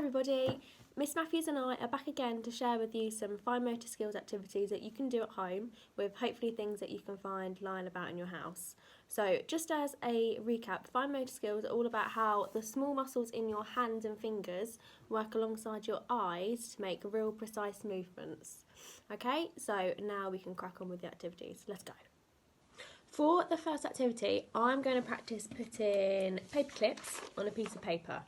everybody, Miss Matthews and I are back again to share with you some fine motor skills activities that you can do at home with hopefully things that you can find lying about in your house. So just as a recap, fine motor skills are all about how the small muscles in your hands and fingers work alongside your eyes to make real precise movements. Okay, so now we can crack on with the activities. Let's go. For the first activity, I'm going to practice putting paper clips on a piece of paper.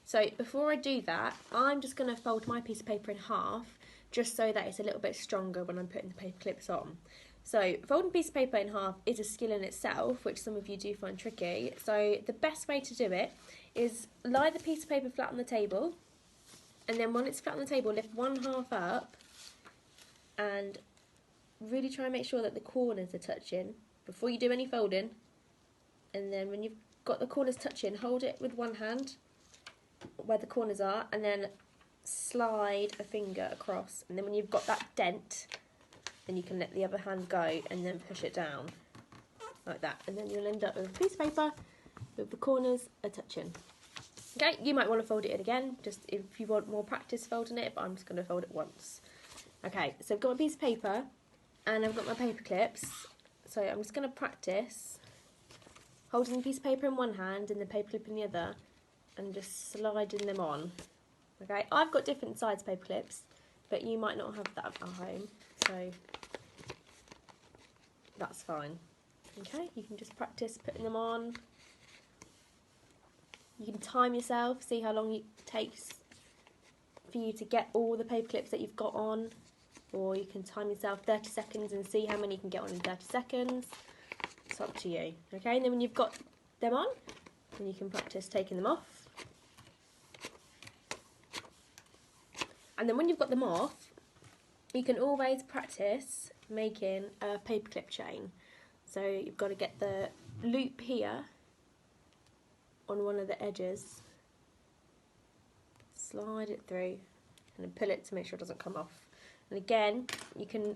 So before I do that, I'm just going to fold my piece of paper in half, just so that it's a little bit stronger when I'm putting the paper clips on. So folding a piece of paper in half is a skill in itself, which some of you do find tricky. So the best way to do it is lie the piece of paper flat on the table, and then when it's flat on the table, lift one half up and really try and make sure that the corners are touching before you do any folding. And then when you've got the corners touching, hold it with one hand where the corners are, and then slide a finger across, and then when you've got that dent, then you can let the other hand go and then push it down like that, and then you'll end up with a piece of paper with the corners are touching. Okay, you might want to fold it in again just if you want more practice folding it, but I'm just going to fold it once. Okay, so I've got my piece of paper and I've got my paper clips, so I'm just going to practice holding the piece of paper in one hand and the paper clip in the other and just sliding them on. Okay, I've got different size paper clips, but you might not have that at home, so that's fine. Okay, you can just practice putting them on. You can time yourself, see how long it takes for you to get all the paper clips that you've got on, or you can time yourself 30 seconds and see how many you can get on in 30 seconds. It's up to you. Okay, and then when you've got them on, then you can practice taking them off. And then when you've got them off, you can always practice making a paperclip chain. So you've got to get the loop here on one of the edges, slide it through, and then pull it to make sure it doesn't come off. And again, you can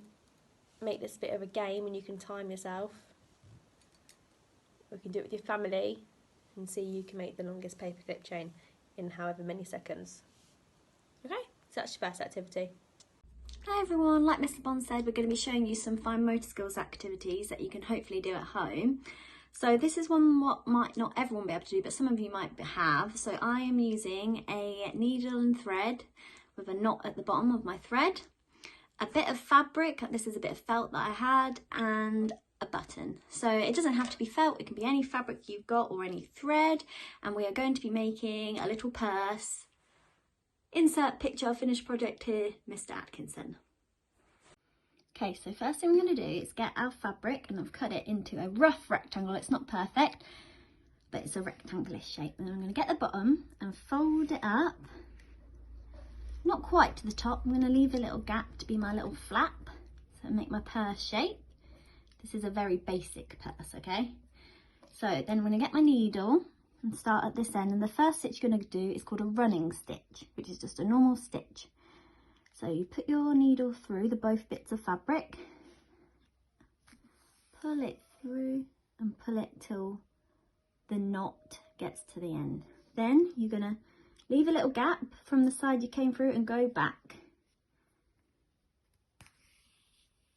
make this a bit of a game and you can time yourself. Or you can do it with your family and see you can make the longest paperclip chain in however many seconds. Okay? So that's your first activity. Hi everyone, like Mr. Bond said, we're going to be showing you some fine motor skills activities that you can hopefully do at home. So this is one what might not everyone be able to do, but some of you might have. So I am using a needle and thread with a knot at the bottom of my thread, a bit of fabric, this is a bit of felt that I had, and a button. So it doesn't have to be felt, it can be any fabric you've got or any thread, and we are going to be making a little purse. Insert picture, finished project here, Mr. Atkinson. Okay, so first thing we're going to do is get our fabric, and I've cut it into a rough rectangle. It's not perfect, but it's a rectangular shape. And I'm going to get the bottom and fold it up, not quite to the top. I'm going to leave a little gap to be my little flap, so make my purse shape. This is a very basic purse, okay? So then I'm going to get my needle and start at this end, and the first stitch you're going to do is called a running stitch, which is just a normal stitch. So you put your needle through the both bits of fabric, pull it through and pull it till the knot gets to the end. Then you're going to leave a little gap from the side you came through and go back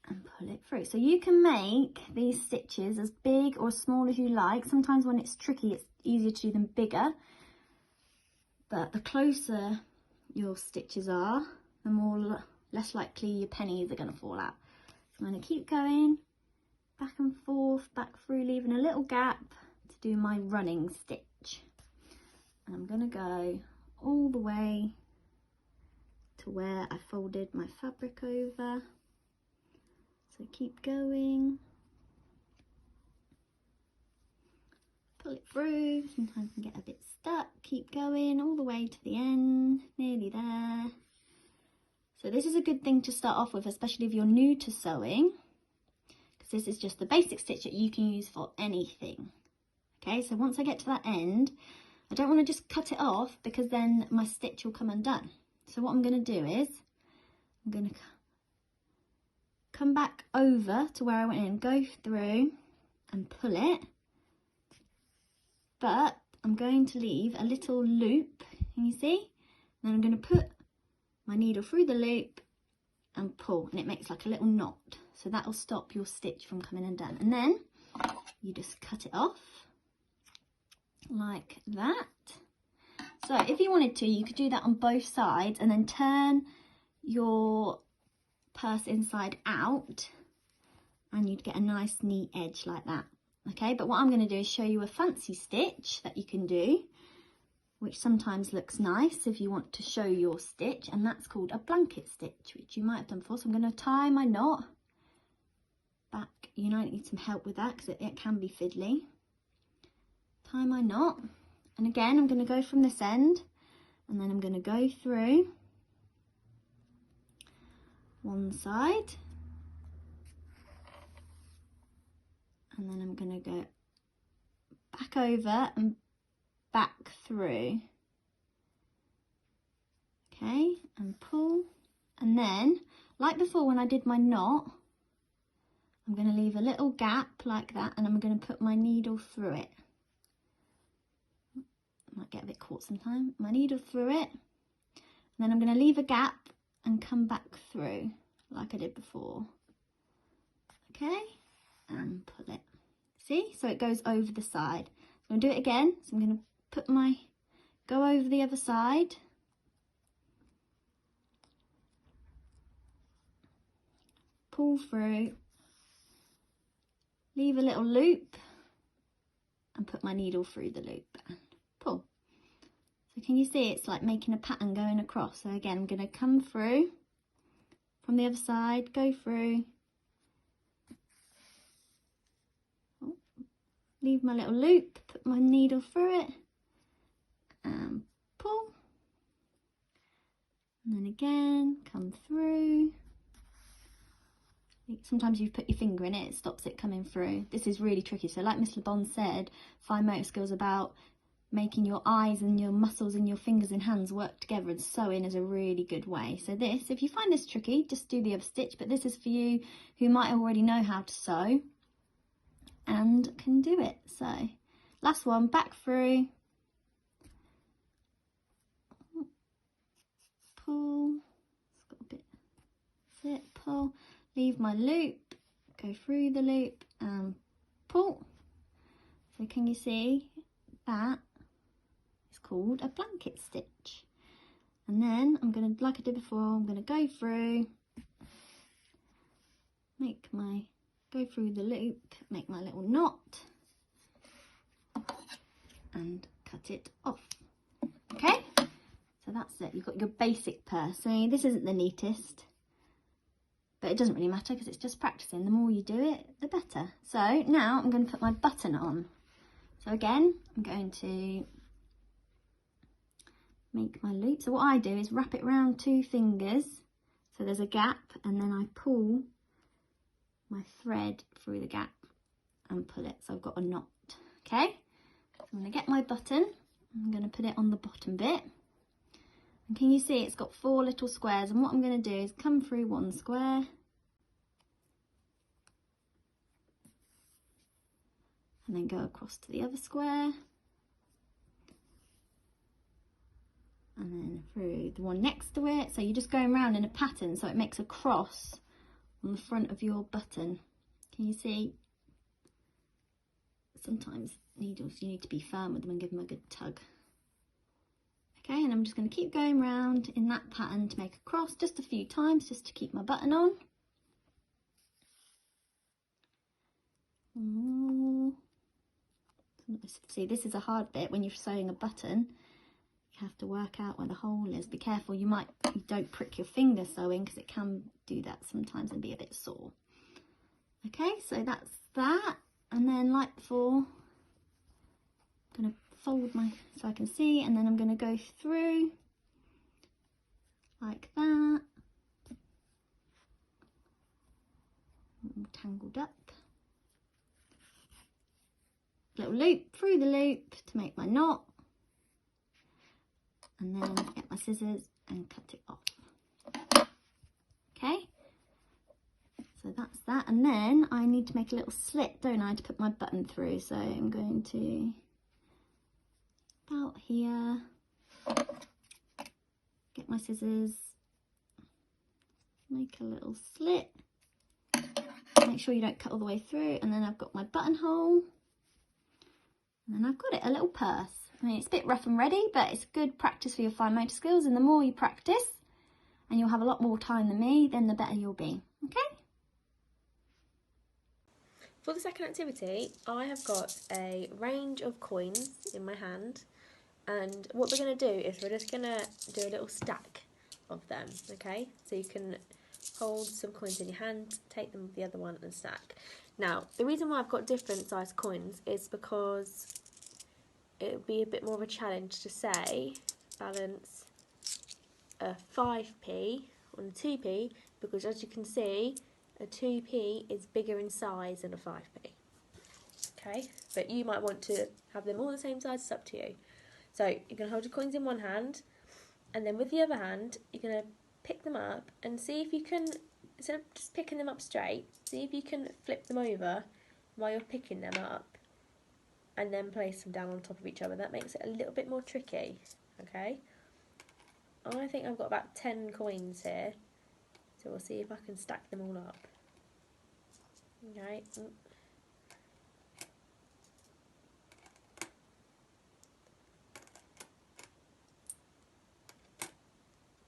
and pull it through. So you can make these stitches as big or as small as you like. Sometimes when it's tricky, it's easier to do them bigger, but the closer your stitches are, the less likely your pennies are going to fall out. So I'm going to keep going back and forth, back through, leaving a little gap to do my running stitch. And I'm going to go all the way to where I folded my fabric over. So keep going. Pull it through, sometimes you can get a bit stuck, keep going all the way to the end, nearly there. So this is a good thing to start off with, especially if you're new to sewing, because this is just the basic stitch that you can use for anything. Okay, so once I get to that end, I don't want to just cut it off because then my stitch will come undone. So what I'm going to do is, I'm going to come back over to where I went in, go through and pull it. But I'm going to leave a little loop, can you see? Then I'm going to put my needle through the loop and pull, and it makes like a little knot. So that will stop your stitch from coming undone. And then you just cut it off like that. So if you wanted to, you could do that on both sides and then turn your purse inside out and you'd get a nice neat edge like that. Okay, but what I'm going to do is show you a fancy stitch that you can do, which sometimes looks nice if you want to show your stitch, and that's called a blanket stitch, which you might have done before. So I'm going to tie my knot back. You might need some help with that because it can be fiddly. Tie my knot, and again I'm going to go from this end and then I'm going to go through one side and then I'm going to go back over and back through. Okay, and pull, and then like before when I did my knot, I'm going to leave a little gap like that and I'm going to put my needle through it. Might get a bit caught sometime. My needle through it, and then I'm going to leave a gap and come back through like I did before. Okay, and pull it. See, so it goes over the side. I'm going to do it again. So I'm going to put my, go over the other side, pull through, leave a little loop and put my needle through the loop and pull. So can you see it's like making a pattern going across? So again, I'm going to come through from the other side, go through, leave my little loop, put my needle through it and pull, and then again come through. Sometimes you put your finger in it, it stops it coming through. This is really tricky. So like Miss Lebon said, fine motor skills about making your eyes and your muscles and your fingers and hands work together, and sewing is a really good way. So this, if you find this tricky, just do the other stitch, but this is for you who might already know how to sew and can do it. So last one, back through, pull, it's got a bit, that's it, pull, leave my loop, go through the loop and pull. So can you see that is called a blanket stitch? And then I'm going to, like I did before, I'm going to go through, go through the loop, make my little knot and cut it off. Okay, so that's it. You've got your basic purse. So this isn't the neatest, but it doesn't really matter because it's just practicing. The more you do it, the better. So now I'm going to put my button on. So again, I'm going to make my loop. So what I do is wrap it around 2 fingers. So there's a gap, and then I pull my thread through the gap and pull it. So I've got a knot. Okay, so I'm going to get my button. I'm going to put it on the bottom bit. And can you see it's got 4 little squares, and what I'm going to do is come through one square and then go across to the other square and then through the one next to it. So you're just going around in a pattern so it makes a cross on the front of your button. Can you see? Sometimes needles, you need to be firm with them and give them a good tug. Okay, and I'm just going to keep going round in that pattern to make a cross just a few times, just to keep my button on. Ooh. See, this is a hard bit when you're sewing a button. You have to work out where the hole is. Be careful, you don't prick your finger sewing because it can do that sometimes and be a bit sore. Okay, so that's that. And then like before, I'm going to fold my, so I can see, and then I'm going to go through like that, all tangled up, little loop through the loop to make my knot, and then get my scissors and cut it off. Okay, so that's that. And then I need to make a little slit, don't I, to put my button through. So I'm going to about here, get my scissors, make a little slit, make sure you don't cut all the way through, and then I've got my buttonhole, and then I've got it, a little purse. I mean, it's a bit rough and ready, but it's good practice for your fine motor skills, and the more you practice, and you'll have a lot more time than me, then the better you'll be, okay? For the second activity, I have got a range of coins in my hand, and what we're going to do is we're just going to do a little stack of them, okay? So you can hold some coins in your hand, take them with the other one and stack. Now, the reason why I've got different size coins is because it would be a bit more of a challenge to say balance a 5p on a 2p, because as you can see, a 2p is bigger in size than a 5p. Okay, but you might want to have them all the same size, it's up to you. So you're going to hold your coins in one hand, and then with the other hand, you're going to pick them up and see if you can, instead of just picking them up straight, see if you can flip them over while you're picking them up, and then place them down on top of each other. That makes it a little bit more tricky, okay? I think I've got about 10 coins here, so we'll see if I can stack them all up. Okay.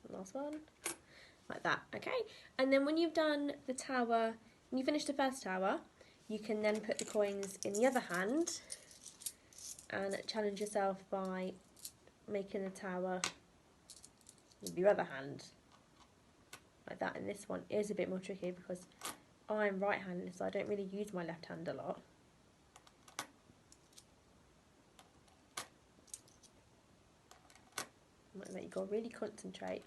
Last one, like that, okay? And then when you've done the tower, when you finish the first tower, you can then put the coins in the other hand and challenge yourself by making the tower with your other hand, like that. And this one is a bit more tricky because I'm right-handed, so I don't really use my left hand a lot. Like that, you've got to really concentrate.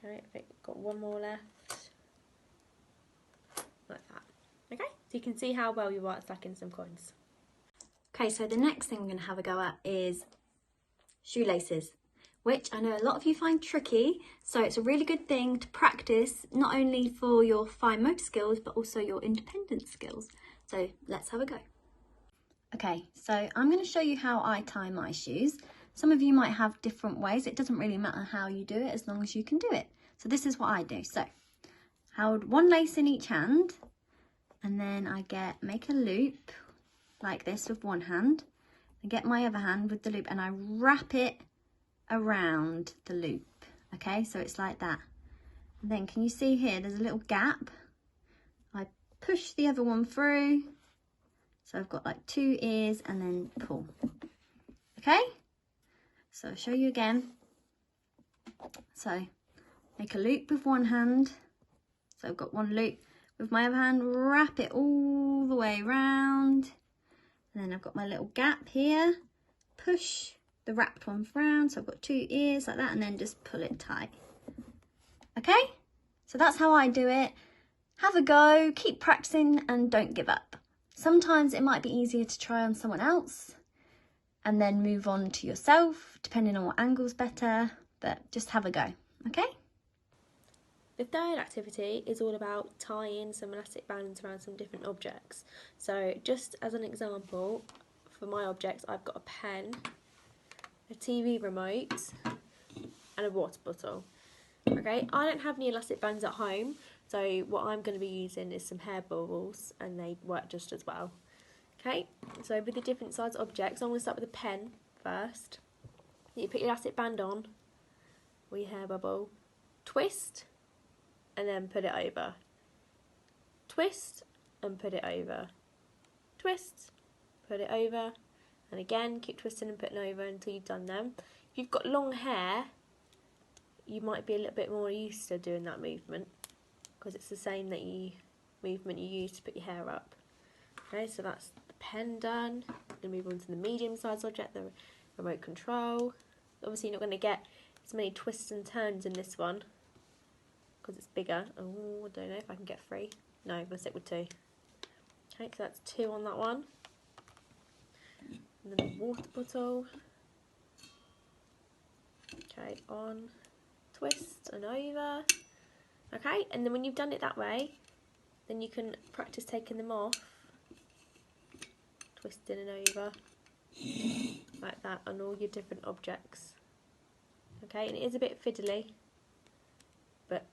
Okay, I think I've got one more left. Like that. Okay, so you can see how well you are at stacking some coins. Okay, so the next thing we're going to have a go at is shoelaces, which I know a lot of you find tricky, so it's a really good thing to practice, not only for your fine motor skills, but also your independent skills. So let's have a go. Okay, so I'm going to show you how I tie my shoes. Some of you might have different ways. It doesn't really matter how you do it as long as you can do it. So this is what I do. So hold one lace in each hand, and then I make a loop like this with one hand. I get my other hand with the loop and I wrap it around the loop. Okay, so it's like that. And then can you see here, there's a little gap. I push the other one through. So I've got like 2 ears and then pull. Okay, so I'll show you again. So make a loop with one hand. So I've got one loop with my other hand, wrap it all the way around. And then I've got my little gap here, push the wrapped one round, so I've got 2 ears like that, and then just pull it tight. Okay, so that's how I do it. Have a go, keep practicing, and don't give up. Sometimes it might be easier to try on someone else and then move on to yourself, depending on what angle's better, but just have a go, okay? The third activity is all about tying some elastic bands around some different objects. So just as an example, for my objects, I've got a pen, a TV remote, and a water bottle. Okay, I don't have any elastic bands at home, so what I'm going to be using is some hair balls, and they work just as well. Okay, so with the different size objects, I'm going to start with a pen first. You put your elastic band on, or your hair bubble, twist, and then put it over. Twist, and put it over. Twist, put it over, and again, keep twisting and putting over until you've done them. If you've got long hair, you might be a little bit more used to doing that movement, because it's the same movement you use to put your hair up. Okay, so that's the pen done. Then move on to the medium-sized object, the remote control. Obviously, you're not going to get as many twists and turns in this one because it's bigger. Oh, I don't know if I can get 3. No, I'm going to stick with 2. Okay, so that's 2 on that one. And then the water bottle. Okay, on, twist and over. Okay, and then when you've done it that way, then you can practice taking them off, twisting and over, like that, on all your different objects. Okay, and it is a bit fiddly, but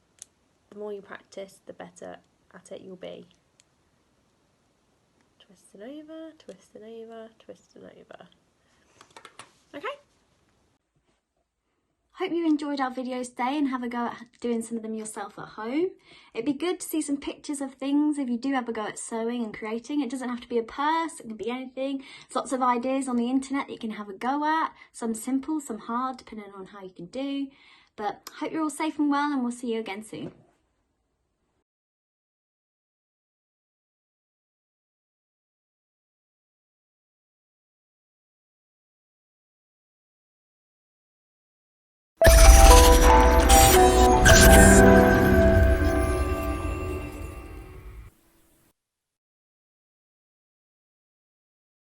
the more you practice, the better at it you'll be. Twisting over, twisting over, twisting over. Okay. Hope you enjoyed our videos today and have a go at doing some of them yourself at home. It'd be good to see some pictures of things if you do have a go at sewing and creating. It doesn't have to be a purse, it can be anything. There's lots of ideas on the internet that you can have a go at. Some simple, some hard, depending on how you can do. But hope you're all safe and well, and we'll see you again soon.